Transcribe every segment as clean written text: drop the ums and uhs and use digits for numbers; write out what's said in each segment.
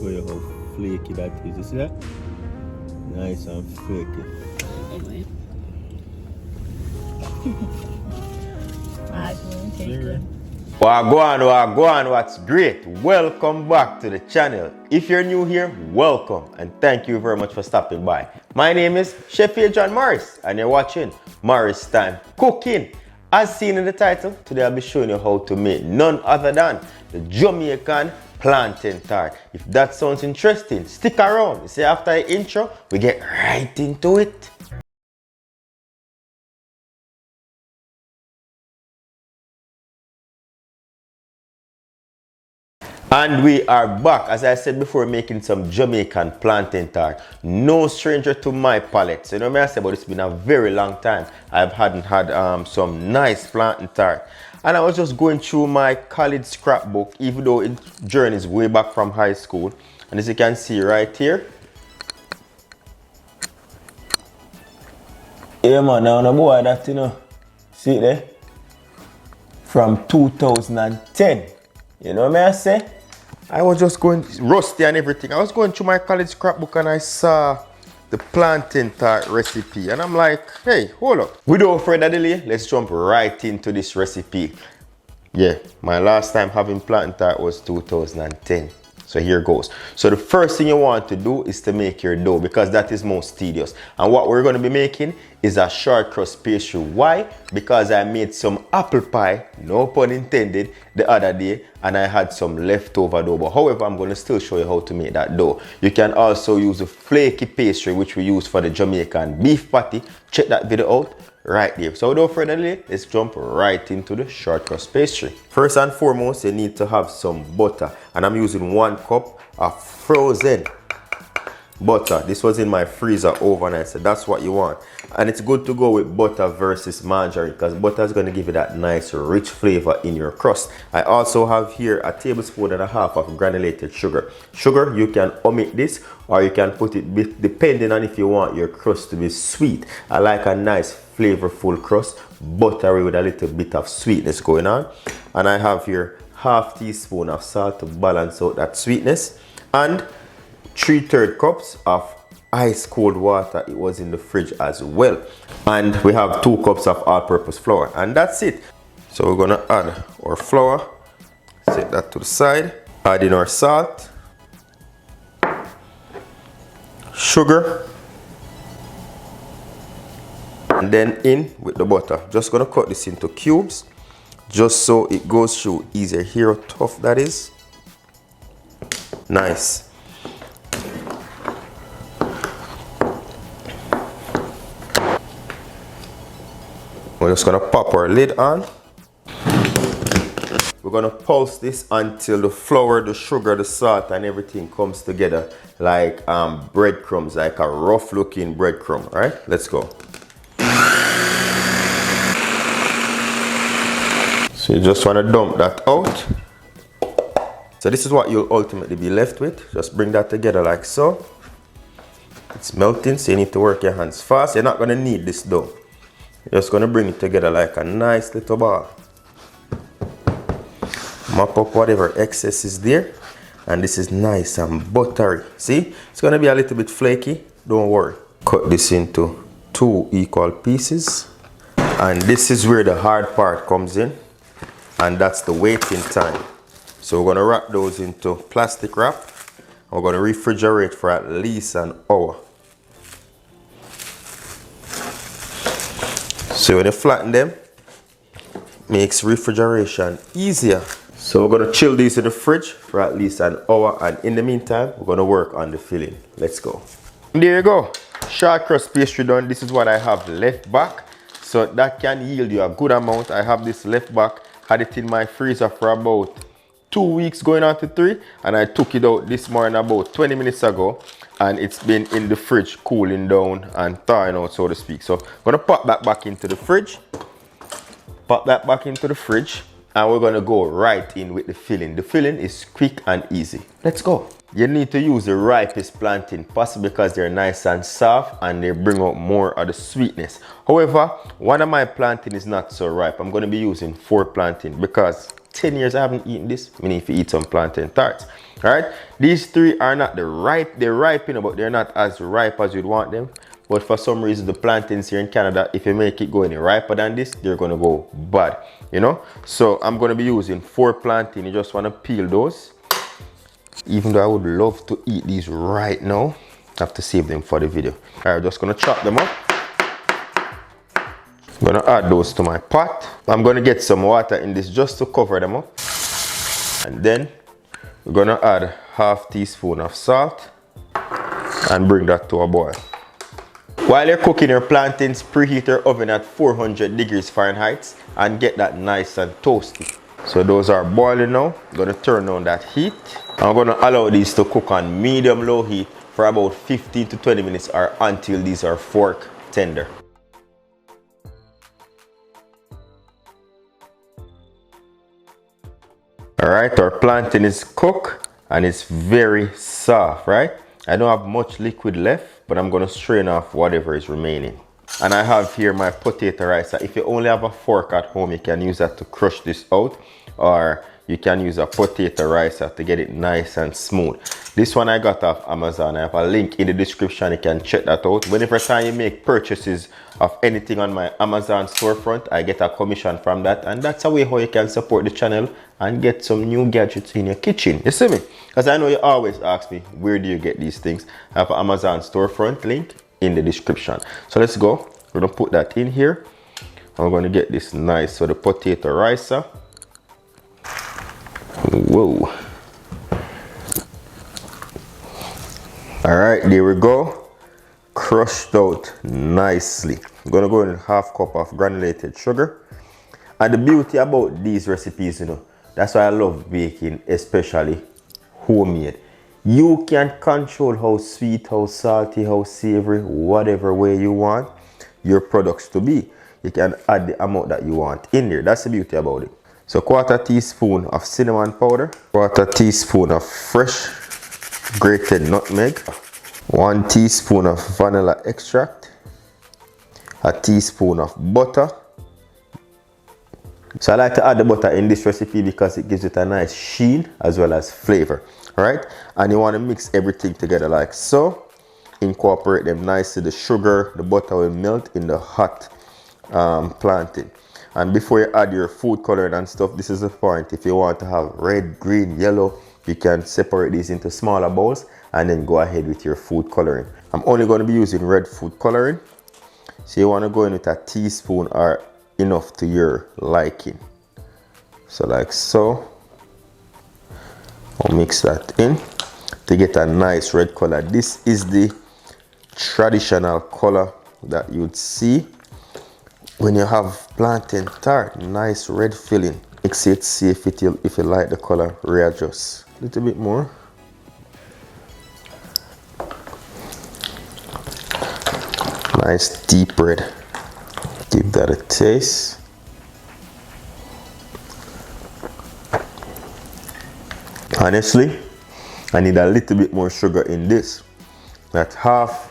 show you how flaky that is. You see that? Nice and flaky. Wagwan, what's great? Welcome back to the channel. If you're new here, welcome and thank you very much for stopping by. My name is Chef John Morris and you're watching Morris Time Cooking. As seen in the title, today I'll be showing you how to make none other than the Jamaican plantain tart. If that sounds interesting, stick around. You see, after the intro, we get right into it. And we are back, as I said before, making some Jamaican plantain tart. No stranger to my palate. So you know what I say, but it's been a very long time I hadn't had some nice plantain tart. And I was just going through my college scrapbook, even though it journeys way back from high school. And as you can see right here. Yeah man, now no boy that you know. See it there? From 2010. You know what I say? I was just going rusty and everything. I was going through my college scrapbook and I saw the plantain tart recipe. And I'm like, hey, hold up. Without further delay, let's jump right into this recipe. Yeah, my last time having plantain tart was 2010. So here goes. So the first thing you want to do is to make your dough because that is most tedious. And what we're going to be making is a short crust pastry. Why? Because I made some apple pie, no pun intended, the other day and I had some leftover dough. But however, I'm going to still show you how to make that dough. You can also use a flaky pastry which we use for the Jamaican beef patty. Check that video out right there. So without further delay, let's jump right into the short crust pastry. First and foremost, you need to have some butter. And I'm using 1 cup of frozen butter. This was in my freezer overnight, so that's what you want. And it's good to go with butter versus margarine because butter is going to give you that nice rich flavor in your crust. I also have here a tablespoon and a half of granulated sugar. Sugar, you can omit this or you can put it depending on if you want your crust to be sweet. I like a nice flavorful crust, buttery with a little bit of sweetness going on. And I have here half teaspoon of salt to balance out that sweetness and 3/3 cups of ice cold water. It was in the fridge as well. And we have 2 cups of all-purpose flour and that's it. So we're gonna add our flour, set that to the side, add in our salt, sugar, and then in with the butter. Just gonna cut this into cubes just so it goes through easier. Hear how tough that is? Nice. We're just gonna pop our lid on. We're gonna pulse this until the flour, the sugar, the salt and everything comes together like breadcrumbs, like a rough looking breadcrumb. Right? Let's go. So you just want to dump that out. So this is what you'll ultimately be left with. Just bring that together like so. It's melting, so you need to work your hands fast. You're not going to need this dough. You're just going to bring it together like a nice little ball. Mop up whatever excess is there. And this is nice and buttery. See? It's going to be a little bit flaky. Don't worry. Cut this into 2 equal pieces. And this is where the hard part comes in. And that's the waiting time. So we're going to wrap those into plastic wrap. We're going to refrigerate for at least an hour. So when you flatten them, makes refrigeration easier. So we're going to chill these in the fridge for at least an hour. And in the meantime, we're going to work on the filling. Let's go. And there you go. Short crust pastry done. This is what I have left back. So that can yield you a good amount. I have this left back. Had it in my freezer for about 2 weeks going on to 3 and I took it out this morning about 20 minutes ago and it's been in the fridge cooling down and thawing out, so to speak. So I'm gonna pop that back into the fridge, and we're gonna go right in with the filling. The filling is quick and easy. Let's go. You need to use the ripest plantain, possibly because they're nice and soft and they bring out more of the sweetness. However, one of my plantain is not so ripe. I'm going to be using 4 plantain because 10 years I haven't eaten this. We need to eat some plantain tarts. Alright, these three are not they're ripe, you know, but they're not as ripe as you'd want them. But for some reason, the plantains here in Canada, if you make it go any riper than this, they're gonna go bad, you know. So I'm gonna be using 4 plantain. You just wanna peel those. Even though I would love to eat these right now, I have to save them for the video. All right, just gonna chop them up. I'm gonna add those to my pot. I'm gonna get some water in this just to cover them up. And then we're gonna add ½ teaspoon of salt and bring that to a boil. While you're cooking your plantains, preheat your oven at 400 degrees Fahrenheit and get that nice and toasty. So those are boiling now. I'm gonna turn on that heat. I'm gonna allow these to cook on medium-low heat for about 15 to 20 minutes or until these are fork tender. Alright, our plantain is cooked and it's very soft, right? I don't have much liquid left, but I'm gonna strain off whatever is remaining. And I have here my potato rice. If you only have a fork at home, you can use that to crush this out, or you can use a potato ricer to get it nice and smooth. This one I got off Amazon. I have a link in the description. You can check that out. Whenever time you make purchases of anything on my Amazon storefront, I get a commission from that, and that's a way how you can support the channel and get some new gadgets in your kitchen. You see me? Because I know you always ask me, where do you get these things? I have an Amazon storefront link in the description. So let's go. We're gonna put that in here. I'm gonna get this nice. So the potato ricer. Whoa. All right, there we go. Crushed out nicely. I'm gonna go in ½ cup of granulated sugar. And the beauty about these recipes, you know, that's why I love baking, especially homemade. You can control how sweet, how salty, how savory, whatever way you want your products to be. You can add the amount that you want in there. That's the beauty about it. So ¼ teaspoon of cinnamon powder, ¼ teaspoon of fresh grated nutmeg, 1 teaspoon of vanilla extract, a teaspoon of butter. So I like to add the butter in this recipe because it gives it a nice sheen as well as flavor. Alright, and you want to mix everything together like so. Incorporate them nicely. The sugar, the butter will melt in the hot plantain. And before you add your food coloring and stuff, this is the point. If you want to have red, green, yellow, you can separate these into smaller bowls and then go ahead with your food coloring. I'm only going to be using red food coloring. So you want to go in with a teaspoon or enough to your liking. So like so. I'll mix that in to get a nice red color. This is the traditional color that you'd see when you have plantain tart. Nice red filling. Mix it, see if you like the color, readjust a little bit more. Nice deep red. Give that a taste. Honestly, I need a little bit more sugar in this. That ½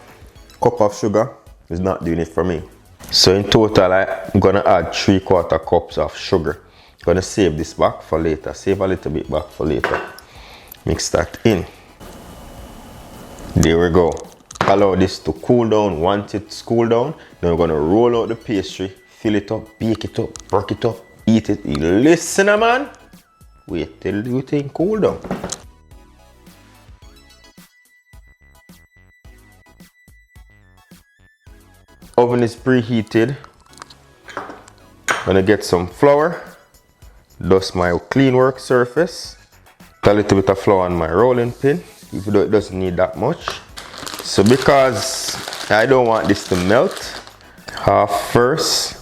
cup of sugar is not doing it for me. So in total, I'm gonna add 3/4 cups of sugar. I'm gonna save this back for later. Save a little bit back for later. Mix that in. There we go. Allow this to cool down. Once it's cooled down, then we're gonna roll out the pastry, fill it up, bake it up, break it up, eat it. Listen, man. Wait till you think cool down. Oven is preheated. I'm gonna get some flour. Dust my clean work surface. A little bit of flour on my rolling pin, even though it doesn't need that much. So because I don't want this to melt, half first.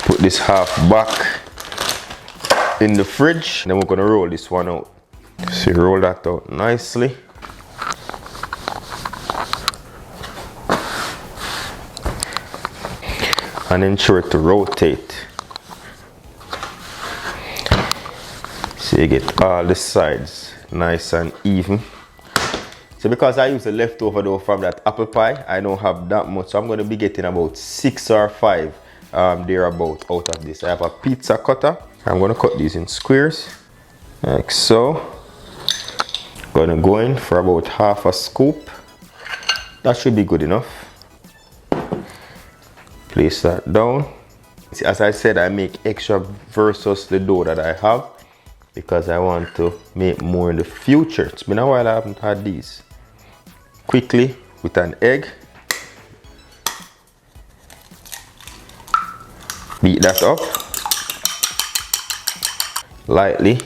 Put this half back in the fridge. Then we're gonna roll this one out. So you roll that out nicely. And ensure to rotate. So you get all the sides nice and even. So because I use the leftover dough from that apple pie, I don't have that much. So I'm gonna be getting about 6 or 5 thereabout out of this. I have a pizza cutter I'm gonna cut these in squares, like so. Gonna go in for about half a scoop. That should be good enough. Place that down. As I said, I make extra versus the dough that I have because I want to make more in the future. It's been a while I haven't had these. Quickly with an egg. Beat that up lightly.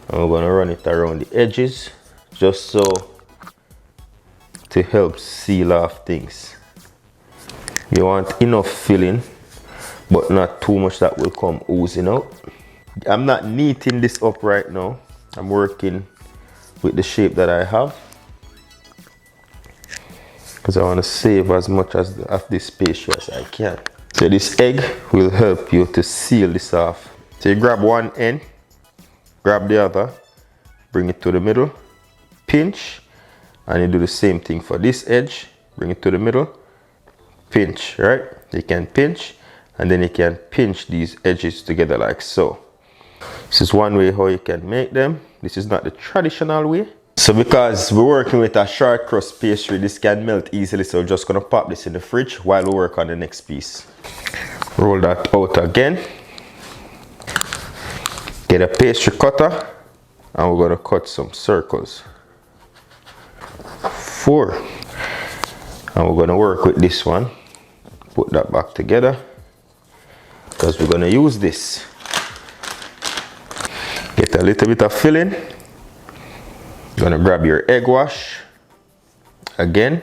And we're gonna run it around the edges just so to help seal off things. You want enough filling, but not too much that will come oozing out. I'm not kneading this up right now. I'm working with the shape that I have because I want to save as much of this pastry as I can. So this egg will help you to seal this off. So you grab one end, grab the other, bring it to the middle, pinch, and you do the same thing for this edge. Bring it to the middle, pinch, right? You can pinch, and then you can pinch these edges together like so. This is one way how you can make them. This is not the traditional way. So because we're working with a short crust pastry, this can melt easily, so we're just gonna pop this in the fridge while we work on the next piece. Roll that out again. Get a pastry cutter, and we're gonna cut some circles. 4. And we're gonna work with this one. Put that back together because we're gonna use this. Get a little bit of filling. Gonna grab your egg wash again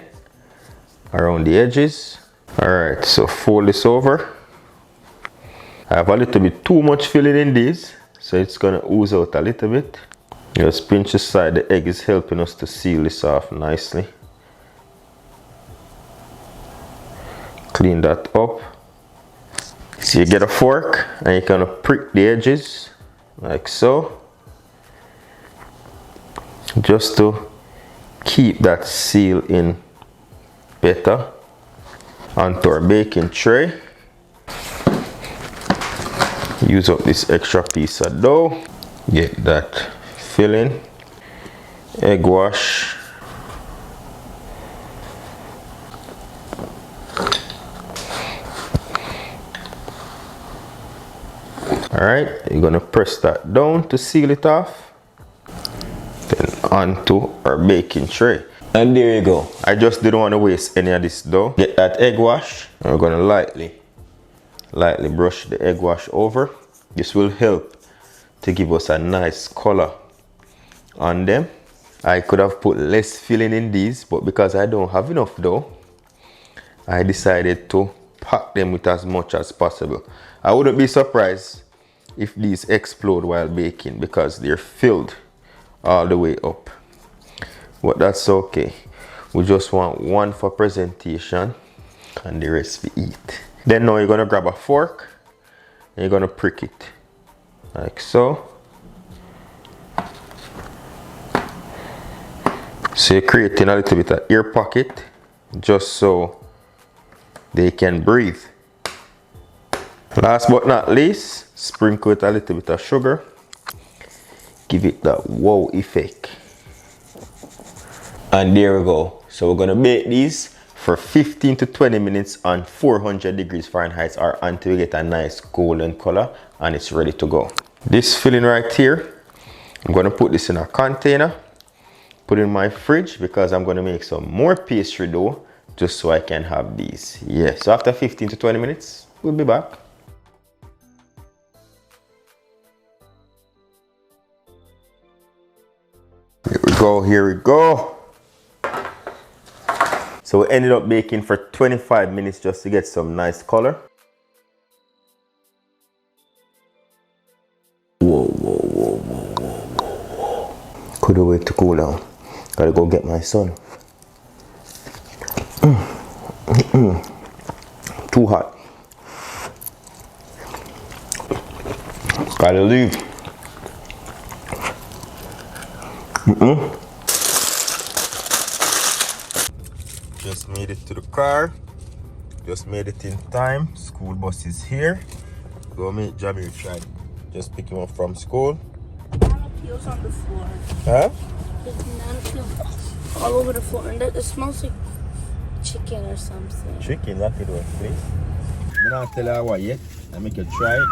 around the edges. All right, so fold this over. I have a little bit too much filling in these, so it's gonna ooze out a little bit. Just pinch the side. The egg is helping us to seal this off nicely. Clean that up. So you get a fork and you kind of prick the edges like so, just to keep that seal in better. Onto our baking tray. Use up this extra piece of dough. Get that filling, egg wash, alright, you're gonna press that down to seal it off, then onto our baking tray. And there you go. I just didn't want to waste any of this dough. Get that egg wash, and we're gonna lightly brush the egg wash over. This will help to give us a nice color on them. I could have put less filling in these, but because I don't have enough dough, I decided to pack them with as much as possible. I wouldn't be surprised if these explode while baking because they're filled all the way up, but that's okay. We just want one for presentation and the rest we eat. Then now you're gonna grab a fork and you're gonna prick it like so. So you're creating a little bit of air pocket just so they can breathe. Last but not least, sprinkle it a little bit of sugar. Give it that wow effect. And there we go. So we're gonna bake these for 15 to 20 minutes on 400 degrees Fahrenheit or until we get a nice golden color and it's ready to go. This filling right here, I'm gonna put this in a container, put it in my fridge because I'm gonna make some more pastry dough just so I can have these. Yeah, so after 15 to 20 minutes, we'll be back. Here we go. So we ended up baking for 25 minutes just to get some nice color. Whoa. Couldn't wait to cool down. Gotta go get my son. Too hot. Gotta leave. Just made it to the car. Just made it in time. School bus is here. Go meet Jamaican. Just pick him up from school. Banana peels on the floor. Huh? There's banana peels all over the floor, and it smells like chicken or something. Chicken, lock it door, please. I'm not tell her what yet. I make you try it.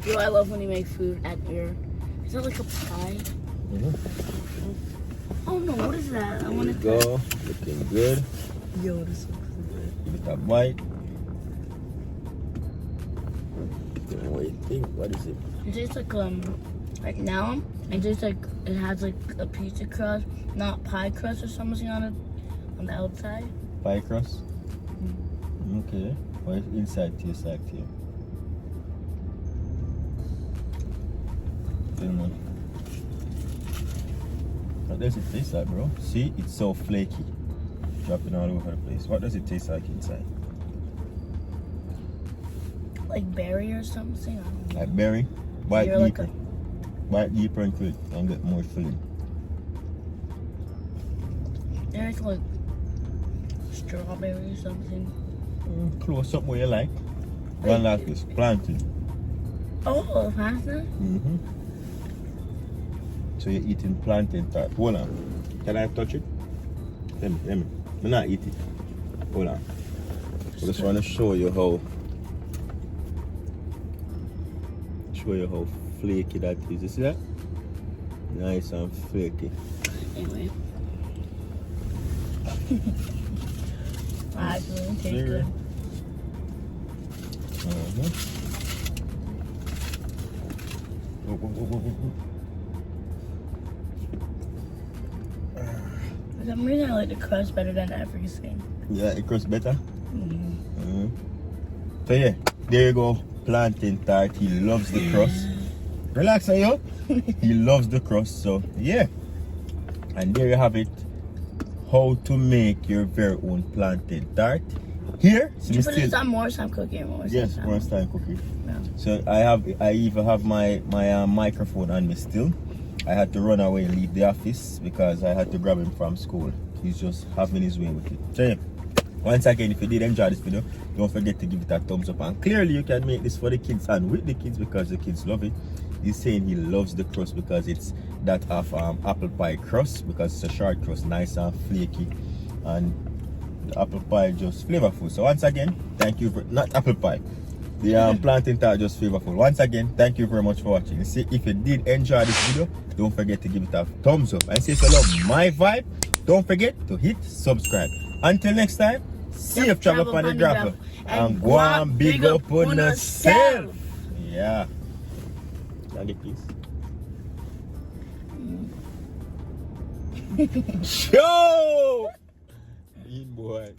Yo, I love when you make food at your. Is that like a pie? Oh no, what is that? I want to go. Looking good. Yo, this looks good. Give it a bite. What do you think? What is it? It tastes like right now it tastes like it has like a pizza crust, not pie crust or something on it on the outside. Pie crust? Okay. What inside tastes like here? What does it taste like, bro? See, it's so flaky. Dropping all over the place. What does it taste like inside? Like berry or something? I don't know. Like berry? Bite You're like deeper. Bite deeper into it and get more filling. There's like strawberry or something. Close something where you like. One like this. Plantain. Oh, pasta? So you're eating plantain tart. Hold on. Can I touch it? Let me. I'm not eat it. Hold on. I just want to show you how flaky that is. You see that? Nice and flaky. Anyway. Actually, tastes good. For some reason, I like the crust better than everything. Yeah, the crust better? So yeah, there you go. Plantain tart. He loves the crust. Relax, yo. He loves the crust. So yeah. And there you have it. How to make your very own plantain tart. Here, Did you put this on more time cooking? Yes, more time cooking. Yeah. So I even have my microphone on me still. I had to run away and leave the office because I had to grab him from school. He's just having his way with it. So yeah, once again, if you did enjoy this video, don't forget to give it a thumbs up. And clearly you can make this for the kids and with the kids because the kids love it. He's saying he loves the crust because it's that of apple pie crust, because it's a short crust, nice and flaky, and the apple pie just flavorful. So once again, thank you for not apple pie. The plantain tart just flavorful. Once again, thank you very much for watching. And see, if you did enjoy this video, don't forget to give it a thumbs up. And since you love my vibe, don't forget to hit subscribe. Until next time, safe travel on the grapple. And go and big up on yourself. Yeah. Can I get this? Show! Mean boy.